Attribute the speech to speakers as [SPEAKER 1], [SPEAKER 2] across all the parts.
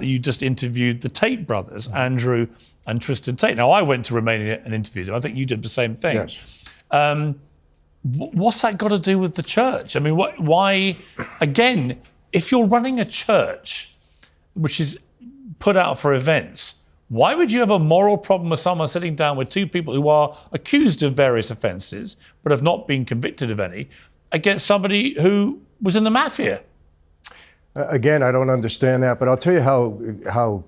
[SPEAKER 1] You just interviewed the Tate brothers, Andrew and Tristan Tate. Now, I went to Romania and interviewed them. I think you did the same thing.
[SPEAKER 2] Yes.
[SPEAKER 1] What's that got to do with the church? I mean, why, again, if you're running a church which is put out for events, why would you have a moral problem with someone sitting down with two people who are accused of various offences but have not been convicted of any against somebody who was in the mafia?
[SPEAKER 2] Again, I don't understand that, but I'll tell you how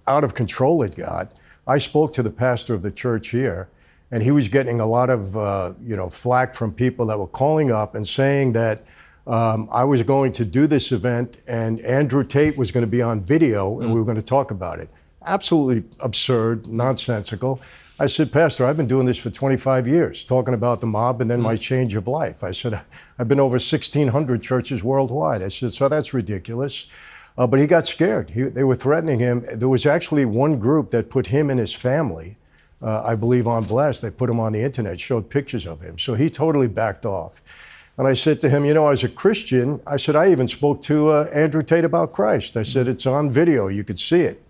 [SPEAKER 2] out of control it got. I spoke to the pastor of the church here, and he was getting a lot of flack from people that were calling up and saying that I was going to do this event and Andrew Tate was going to be on video and we were going to talk about it. Absolutely absurd, nonsensical. I said, Pastor, I've been doing this for 25 years, talking about the mob and then my change of life. I said, I've been over 1,600 churches worldwide. I said, so that's ridiculous. But he got scared. They were threatening him. There was actually one group that put him and his family, I believe, on blast. They put him on the internet, showed pictures of him. So he totally backed off. And I said to him, as a Christian, I said, I even spoke to Andrew Tate about Christ. I said, it's on video. You could see it.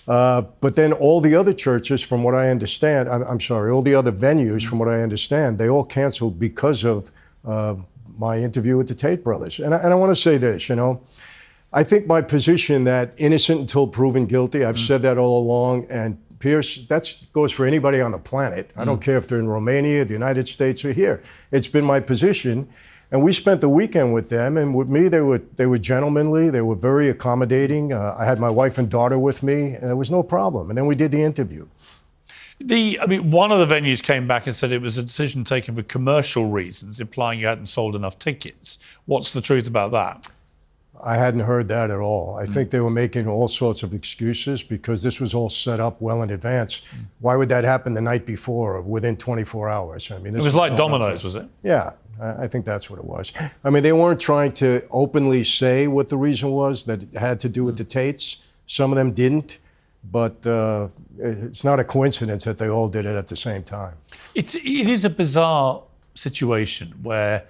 [SPEAKER 2] But then all the other churches, from what I understand, all the other venues, from what I understand, they all canceled because of my interview with the Tate brothers. And I want to say this, I think my position that innocent until proven guilty, I've said that all along, and Piers, that goes for anybody on the planet. I don't care if they're in Romania, the United States, or here. It's been my position. And we spent the weekend with them, and with me, they were gentlemanly. They were very accommodating. I had my wife and daughter with me, and there was no problem. And then we did the interview.
[SPEAKER 1] One of the venues came back and said it was a decision taken for commercial reasons, implying you hadn't sold enough tickets. What's the truth about that?
[SPEAKER 2] I hadn't heard that at all. I think they were making all sorts of excuses because this was all set up well in advance. Why would that happen the night before or within 24 hours? This
[SPEAKER 1] it was like dominoes, was it?
[SPEAKER 2] Yeah. I think that's what it was. They weren't trying to openly say what the reason was that it had to do with the Tates. Some of them didn't, but it's not a coincidence that they all did it at the same time.
[SPEAKER 1] It is a bizarre situation where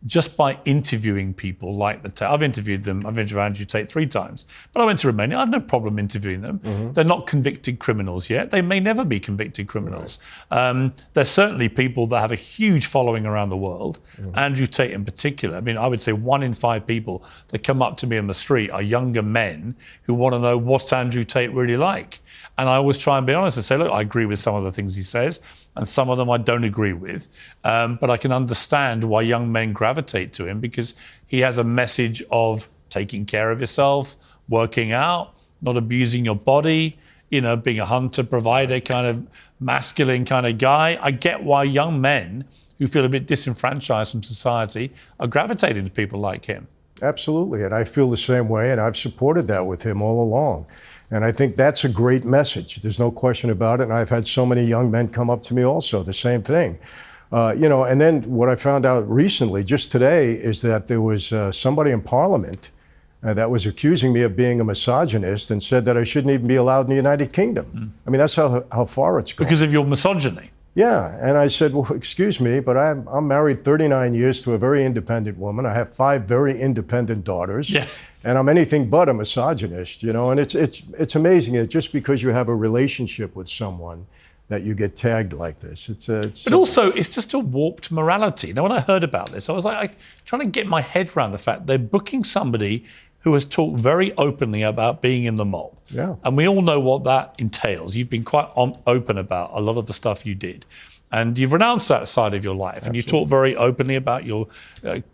[SPEAKER 1] just by interviewing people like the Tate, I've interviewed Andrew Tate 3 times, but I went to Romania, I have no problem interviewing them. They're not convicted criminals yet. They may never be convicted criminals. Right. There's certainly people that have a huge following around the world, Andrew Tate in particular. I would say 1 in 5 people that come up to me on the street are younger men who want to know what's Andrew Tate really like. And I always try and be honest and say, look, I agree with some of the things he says, and some of them I don't agree with. But I can understand why young men gravitate to him because he has a message of taking care of yourself, working out, not abusing your body, being a hunter, provider, kind of masculine kind of guy. I get why young men who feel a bit disenfranchised from society are gravitating to people like him.
[SPEAKER 2] Absolutely, and I feel the same way, and I've supported that with him all along. And I think that's a great message. There's no question about it. And I've had so many young men come up to me also, the same thing. And then what I found out recently, just today, is that there was somebody in Parliament that was accusing me of being a misogynist and said that I shouldn't even be allowed in the United Kingdom. That's how far it's gone.
[SPEAKER 1] Because of your misogyny?
[SPEAKER 2] Yeah, and I said, well, excuse me, but I'm married 39 years to a very independent woman. I have 5 very independent daughters. Yeah. And I'm anything but a misogynist, and it's amazing that just because you have a relationship with someone that you get tagged like this. But
[SPEAKER 1] also, it's just a warped morality. Now, when I heard about this, I was trying to get my head around the fact they're booking somebody who has talked very openly about being in the mob.
[SPEAKER 2] Yeah.
[SPEAKER 1] And we all know what that entails. You've been quite open about a lot of the stuff you did. And you've renounced that side of your life. Absolutely. And you talk very openly about your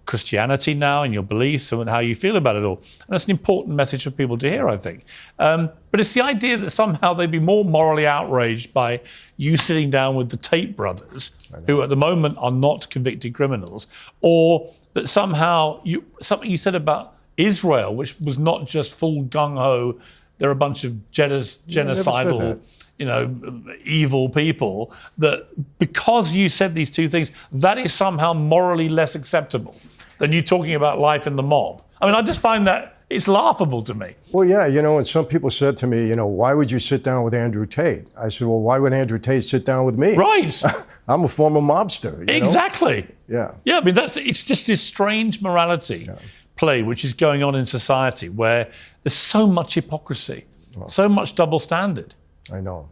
[SPEAKER 1] Christianity now and your beliefs and how you feel about it all. And that's an important message for people to hear, I think. But it's the idea that somehow they'd be more morally outraged by you sitting down with the Tate brothers, who at the moment are not convicted criminals, or that somehow something you said about Israel, which was not just full gung-ho, they're a bunch of genocidal, evil people, that because you said these 2 things, that is somehow morally less acceptable than you talking about life in the mob. I just find that it's laughable to me.
[SPEAKER 2] Well, yeah, and some people said to me, why would you sit down with Andrew Tate? I said, well, why would Andrew Tate sit down with me?
[SPEAKER 1] Right.
[SPEAKER 2] I'm a former mobster.
[SPEAKER 1] Exactly.
[SPEAKER 2] Yeah.
[SPEAKER 1] Yeah, it's just this strange morality play which is going on in society where There's so much hypocrisy, so much double standard.
[SPEAKER 2] I know.